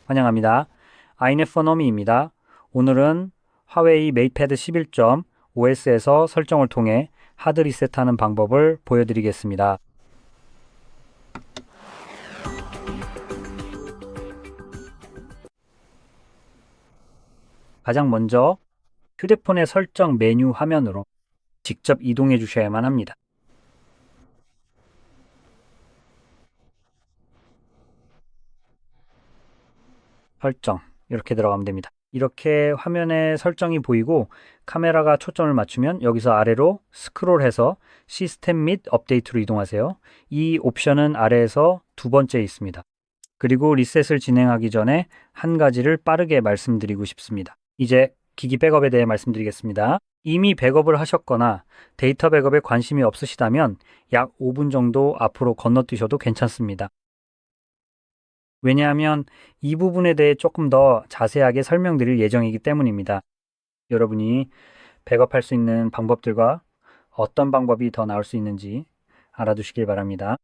환영합니다. 아이네퍼너미입니다. 오늘은 화웨이 메이트패드 11.5S에서 설정을 통해 하드 리셋하는 방법을 보여드리겠습니다. 가장 먼저 휴대폰의 설정 메뉴 화면으로 직접 이동해 주셔야만 합니다. 설정 이렇게 들어가면 됩니다. 이렇게 화면에 설정이 보이고 카메라가 초점을 맞추면 여기서 아래로 스크롤해서 시스템 및 업데이트로 이동하세요. 이 옵션은 아래에서 두 번째 있습니다. 그리고 리셋을 진행하기 전에 한 가지를 빠르게 말씀드리고 싶습니다. 이제 기기 백업에 대해 말씀드리겠습니다. 이미 백업을 하셨거나 데이터 백업에 관심이 없으시다면 약 5분 정도 앞으로 건너뛰셔도 괜찮습니다. 왜냐하면 이 부분에 대해 조금 더 자세하게 설명드릴 예정이기 때문입니다. 여러분이 백업할 수 있는 방법들과 어떤 방법이 더 나을 수 있는지 알아두시길 바랍니다.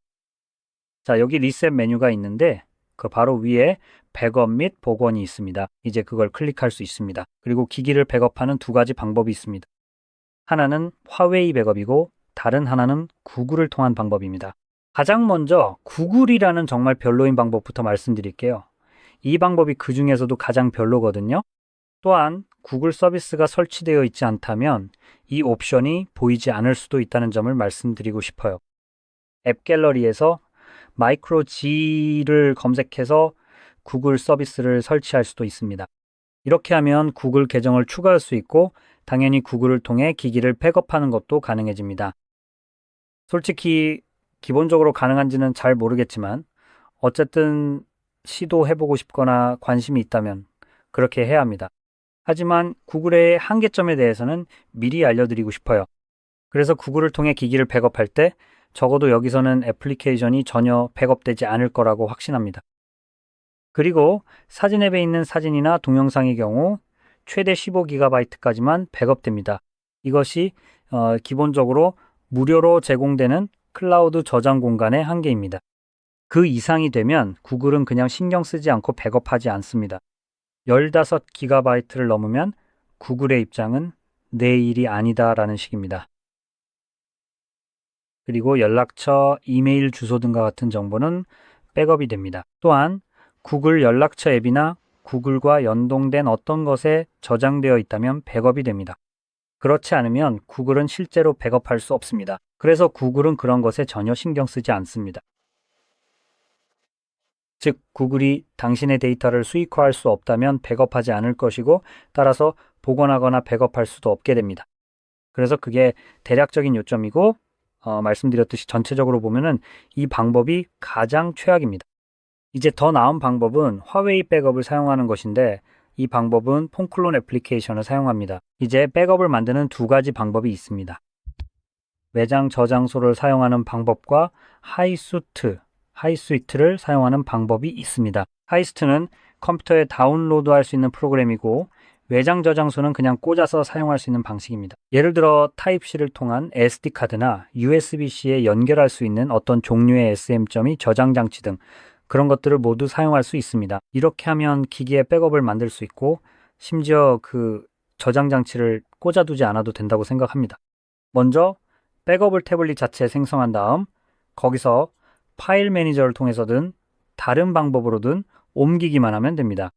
자, 여기 리셋 메뉴가 있는데 그 바로 위에 백업 및 복원이 있습니다. 이제 그걸 클릭할 수 있습니다. 그리고 기기를 백업하는 두 가지 방법이 있습니다. 하나는 화웨이 백업이고 다른 하나는 구글을 통한 방법입니다. 가장 먼저 구글이라는 정말 별로인 방법부터 말씀드릴게요. 이 방법이 그 중에서도 가장 별로거든요. 또한 구글 서비스가 설치되어 있지 않다면 이 옵션이 보이지 않을 수도 있다는 점을 말씀드리고 싶어요. 앱 갤러리에서 마이크로 G를 검색해서 구글 서비스를 설치할 수도 있습니다. 이렇게 하면 구글 계정을 추가할 수 있고 당연히 구글을 통해 기기를 백업하는 것도 가능해집니다. 솔직히 기본적으로 가능한지는 잘 모르겠지만 어쨌든 시도해보고 싶거나 관심이 있다면 그렇게 해야 합니다. 하지만 구글의 한계점에 대해서는 미리 알려드리고 싶어요. 그래서 구글을 통해 기기를 백업할 때 적어도 여기서는 애플리케이션이 전혀 백업되지 않을 거라고 확신합니다. 그리고 사진 앱에 있는 사진이나 동영상의 경우 최대 15GB까지만 백업됩니다. 이것이 기본적으로 무료로 제공되는 클라우드 저장 공간의 한계입니다. 그 이상이 되면 구글은 그냥 신경 쓰지 않고 백업하지 않습니다. 15GB를 넘으면 구글의 입장은 내 일이 아니다라는 식입니다. 그리고 연락처, 이메일 주소 등과 같은 정보는 백업이 됩니다. 또한 구글 연락처 앱이나 구글과 연동된 어떤 것에 저장되어 있다면 백업이 됩니다. 그렇지 않으면 구글은 실제로 백업할 수 없습니다. 그래서 구글은 그런 것에 전혀 신경 쓰지 않습니다. 즉, 구글이 당신의 데이터를 수익화할 수 없다면 백업하지 않을 것이고 따라서 복원하거나 백업할 수도 없게 됩니다. 그래서 그게 대략적인 요점이고 말씀드렸듯이 전체적으로 보면은 이 방법이 가장 최악입니다. 이제 더 나은 방법은 화웨이 백업을 사용하는 것인데 이 방법은 폰클론 애플리케이션을 사용합니다. 이제 백업을 만드는 두 가지 방법이 있습니다. 외장 저장소를 사용하는 방법과 하이스위트를 사용하는 방법이 있습니다. 하이스트는 컴퓨터에 다운로드할 수 있는 프로그램이고 외장 저장소는 그냥 꽂아서 사용할 수 있는 방식입니다. 예를 들어 타입C를 통한 SD카드나 USB-C에 연결할 수 있는 어떤 종류의 SM점이 저장 장치 등 그런 것들을 모두 사용할 수 있습니다. 이렇게 하면 기기에 백업을 만들 수 있고 심지어 그 저장 장치를 꽂아두지 않아도 된다고 생각합니다. 먼저 백업을 태블릿 자체에 생성한 다음 거기서 파일 매니저를 통해서든 다른 방법으로든 옮기기만 하면 됩니다.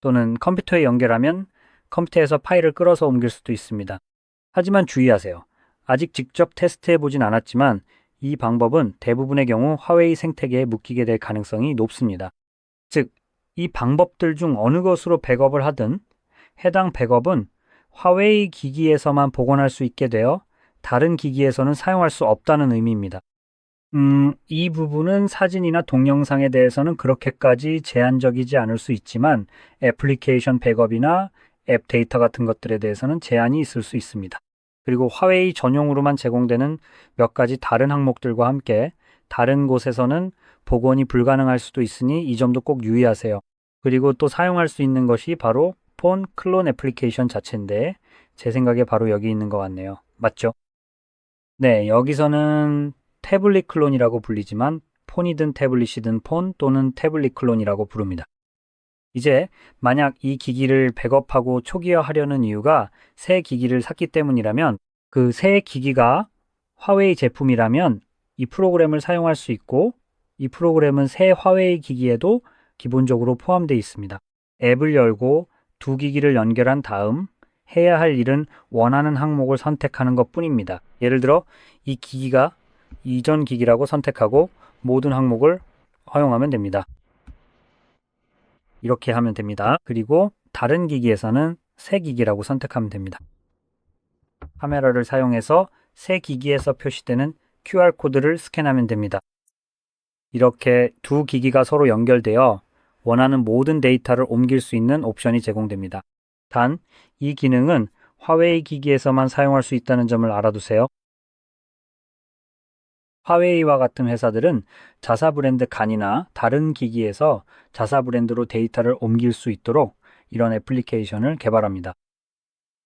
또는 컴퓨터에 연결하면 컴퓨터에서 파일을 끌어서 옮길 수도 있습니다. 하지만 주의하세요. 아직 직접 테스트해 보진 않았지만 이 방법은 대부분의 경우 화웨이 생태계에 묶이게 될 가능성이 높습니다. 즉, 이 방법들 중 어느 것으로 백업을 하든 해당 백업은 화웨이 기기에서만 복원할 수 있게 되어 다른 기기에서는 사용할 수 없다는 의미입니다. 이 부분은 사진이나 동영상에 대해서는 그렇게까지 제한적이지 않을 수 있지만 애플리케이션 백업이나 앱 데이터 같은 것들에 대해서는 제한이 있을 수 있습니다. 그리고 화웨이 전용으로만 제공되는 몇 가지 다른 항목들과 함께 다른 곳에서는 복원이 불가능할 수도 있으니 이 점도 꼭 유의하세요. 그리고 또 사용할 수 있는 것이 바로 폰 클론 애플리케이션 자체인데 제 생각에 바로 여기 있는 것 같네요. 맞죠? 네, 여기서는 태블릿 클론이라고 불리지만 폰이든 태블릿이든 폰 또는 태블릿 클론이라고 부릅니다. 이제 만약 이 기기를 백업하고 초기화하려는 이유가 새 기기를 샀기 때문이라면 그 새 기기가 화웨이 제품이라면 이 프로그램을 사용할 수 있고 이 프로그램은 새 화웨이 기기에도 기본적으로 포함되어 있습니다. 앱을 열고 두 기기를 연결한 다음 해야 할 일은 원하는 항목을 선택하는 것 뿐입니다. 예를 들어 이 기기가 이전 기기라고 선택하고 모든 항목을 허용하면 됩니다. 이렇게 하면 됩니다. 그리고 다른 기기에서는 새 기기라고 선택하면 됩니다. 카메라를 사용해서 새 기기에서 표시되는 QR코드를 스캔하면 됩니다. 이렇게 두 기기가 서로 연결되어 원하는 모든 데이터를 옮길 수 있는 옵션이 제공됩니다. 단, 이 기능은 화웨이 기기에서만 사용할 수 있다는 점을 알아두세요. 화웨이와 같은 회사들은 자사 브랜드 간이나 다른 기기에서 자사 브랜드로 데이터를 옮길 수 있도록 이런 애플리케이션을 개발합니다.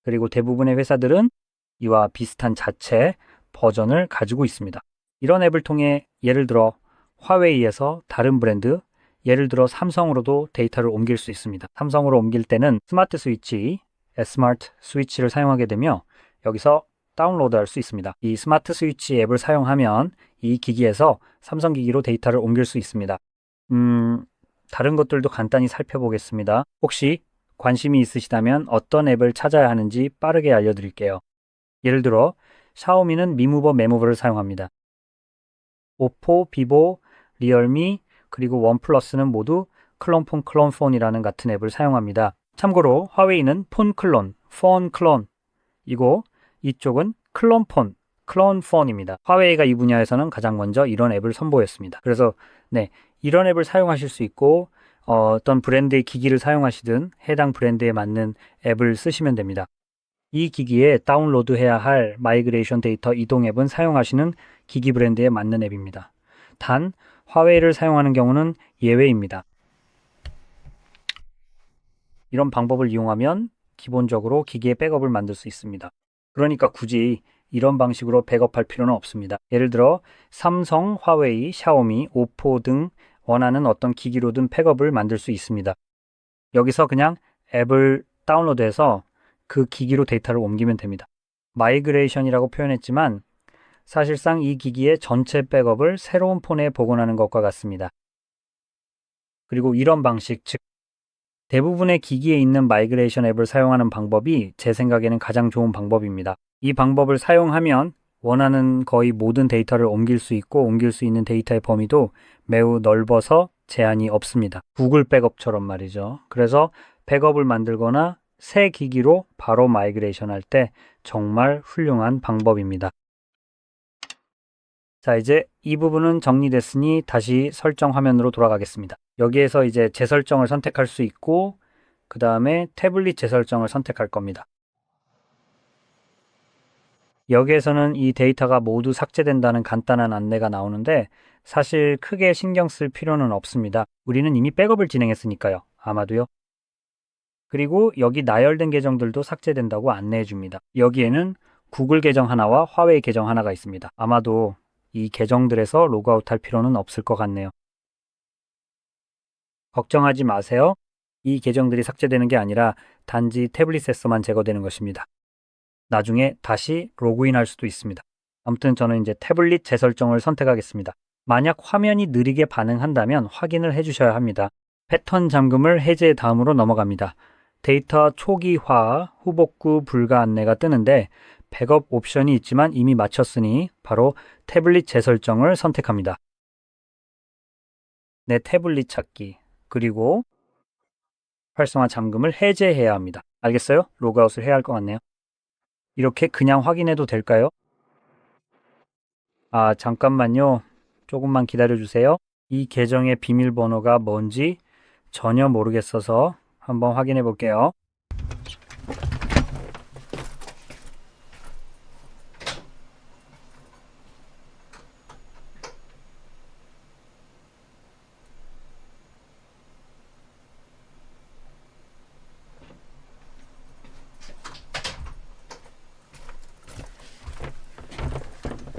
그리고 대부분의 회사들은 이와 비슷한 자체 버전을 가지고 있습니다. 이런 앱을 통해 예를 들어 화웨이에서 다른 브랜드, 예를 들어 삼성으로도 데이터를 옮길 수 있습니다. 삼성으로 옮길 때는 스마트 스위치, 스마트 스위치를 사용하게 되며 여기서 다운로드 할 수 있습니다. 이 스마트 스위치 앱을 사용하면 이 기기에서 삼성 기기로 데이터를 옮길 수 있습니다. 다른 것들도 간단히 살펴보겠습니다. 혹시 관심이 있으시다면 어떤 앱을 찾아야 하는지 빠르게 알려드릴게요. 예를 들어 샤오미는 미무버 메모버를 사용합니다. 오포, 비보, 리얼미, 그리고 원플러스는 모두 클론폰 클론폰이라는 같은 앱을 사용합니다. 참고로 화웨이는 폰 클론, 폰 클론 이고 이쪽은 클론폰, 클론폰입니다. 화웨이가 이 분야에서는 가장 먼저 이런 앱을 선보였습니다. 그래서 이런 앱을 사용하실 수 있고 어떤 브랜드의 기기를 사용하시든 해당 브랜드에 맞는 앱을 쓰시면 됩니다. 이 기기에 다운로드해야 할 마이그레이션 데이터 이동 앱은 사용하시는 기기 브랜드에 맞는 앱입니다. 단, 화웨이를 사용하는 경우는 예외입니다. 이런 방법을 이용하면 기본적으로 기기의 백업을 만들 수 있습니다. 그러니까 굳이 이런 방식으로 백업할 필요는 없습니다. 예를 들어 삼성, 화웨이, 샤오미, 오포 등 원하는 어떤 기기로든 백업을 만들 수 있습니다. 여기서 그냥 앱을 다운로드해서 그 기기로 데이터를 옮기면 됩니다. 마이그레이션이라고 표현했지만 사실상 이 기기의 전체 백업을 새로운 폰에 복원하는 것과 같습니다. 그리고 이런 방식, 즉 대부분의 기기에 있는 마이그레이션 앱을 사용하는 방법이 제 생각에는 가장 좋은 방법입니다. 이 방법을 사용하면 원하는 거의 모든 데이터를 옮길 수 있고 옮길 수 있는 데이터의 범위도 매우 넓어서 제한이 없습니다. 구글 백업처럼 말이죠. 그래서 백업을 만들거나 새 기기로 바로 마이그레이션 할 때 정말 훌륭한 방법입니다. 자, 이제 이 부분은 정리됐으니 다시 설정 화면으로 돌아가겠습니다. 여기에서 이제 재설정을 선택할 수 있고 그 다음에 태블릿 재설정을 선택할 겁니다. 여기에서는 이 데이터가 모두 삭제된다는 간단한 안내가 나오는데 사실 크게 신경 쓸 필요는 없습니다. 우리는 이미 백업을 진행했으니까요. 아마도요. 그리고 여기 나열된 계정들도 삭제된다고 안내해 줍니다. 여기에는 구글 계정 하나와 화웨이 계정 하나가 있습니다. 아마도 이 계정들에서 로그아웃 할 필요는 없을 것 같네요. 걱정하지 마세요. 이 계정들이 삭제되는 게 아니라 단지 태블릿에서만 제거되는 것입니다. 나중에 다시 로그인 할 수도 있습니다. 아무튼 저는 이제 태블릿 재설정을 선택하겠습니다. 만약 화면이 느리게 반응한다면 확인을 해주셔야 합니다. 패턴 잠금을 해제 다음으로 넘어갑니다. 데이터 초기화, 후복구 불가 안내가 뜨는데 백업 옵션이 있지만 이미 마쳤으니 바로 태블릿 재설정을 선택합니다. 내 태블릿 찾기, 그리고 활성화 잠금을 해제해야 합니다. 알겠어요? 로그아웃을 해야 할 것 같네요. 이렇게 그냥 확인해도 될까요? 잠깐만요. 조금만 기다려 주세요. 이 계정의 비밀번호가 뭔지 전혀 모르겠어서 한번 확인해 볼게요.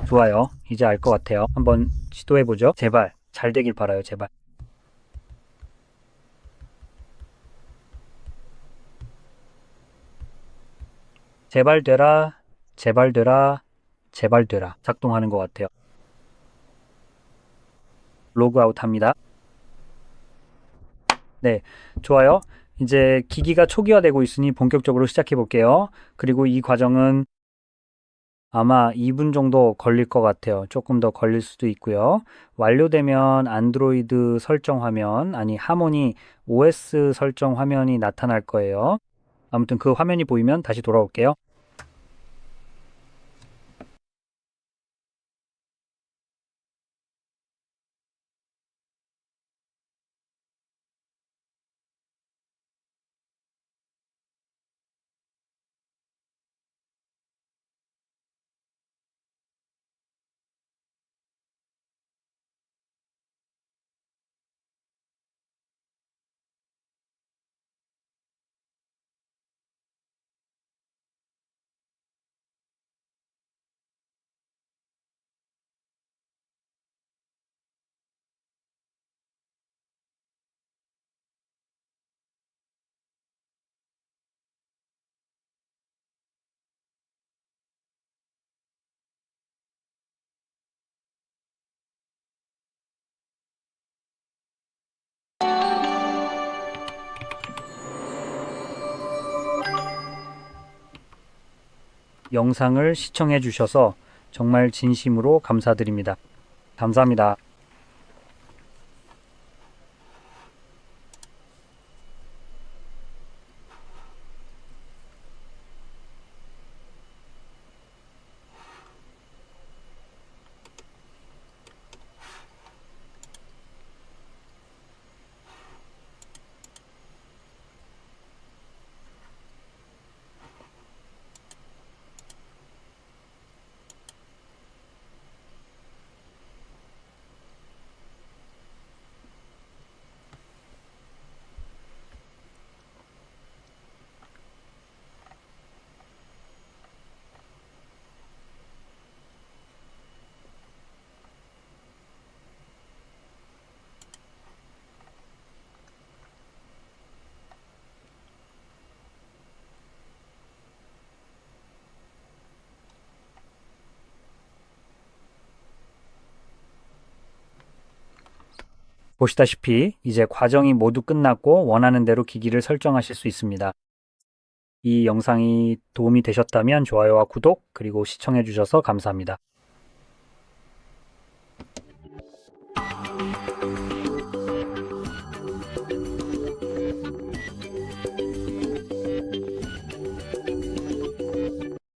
좋아요. 이제 알 것 같아요. 한번 시도해 보죠. 제발 잘 되길 바라요. 제발. 제발 되라, 제발 되라, 제발 되라. 작동하는 것 같아요. 로그아웃 합니다. 네, 좋아요. 이제 기기가 초기화되고 있으니 본격적으로 시작해 볼게요. 그리고 이 과정은 아마 2분 정도 걸릴 것 같아요. 조금 더 걸릴 수도 있고요. 완료되면 안드로이드 설정 화면, 아니 하모니 OS 설정 화면이 나타날 거예요. 아무튼 그 화면이 보이면 다시 돌아올게요. 영상을 시청해 주셔서 정말 진심으로 감사드립니다. 감사합니다. 보시다시피 이제 과정이 모두 끝났고 원하는 대로 기기를 설정하실 수 있습니다. 이 영상이 도움이 되셨다면 좋아요와 구독 그리고 시청해 주셔서 감사합니다.